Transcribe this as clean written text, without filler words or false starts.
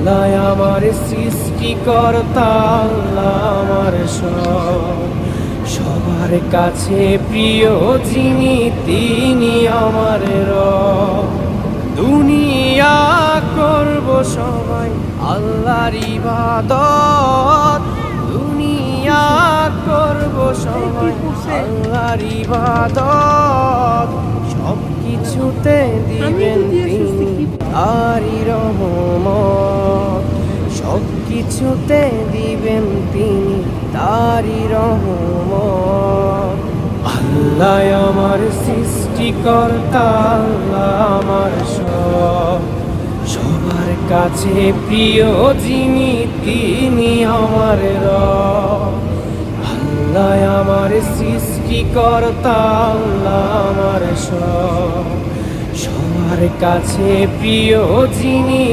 আল্লাহ আমার সৃষ্টিকর্তা, আল্লাহ আমার সবার কাছে প্রিয় যিনি, তিনি আমার রব। দুনিয়া করব সবাই আল্লাহর ইবাদত, দুনিয়া করব সবাই আল্লাহর ইবাদত। সব কিছুতে দিবেন তিনি তারই রহমত, সব কিছুতে দিবেন তিনি তারই রহমত। আল্লাহ আমার সৃষ্টিকর্তা, আল্লাহ আমার সবার কাছে প্রিয় যিনি, তিনি আমার রব। আল্লাহ আমার সৃষ্টিকর্তা, আল্লাহ আমার সবার কাছে প্রিয় যিনি।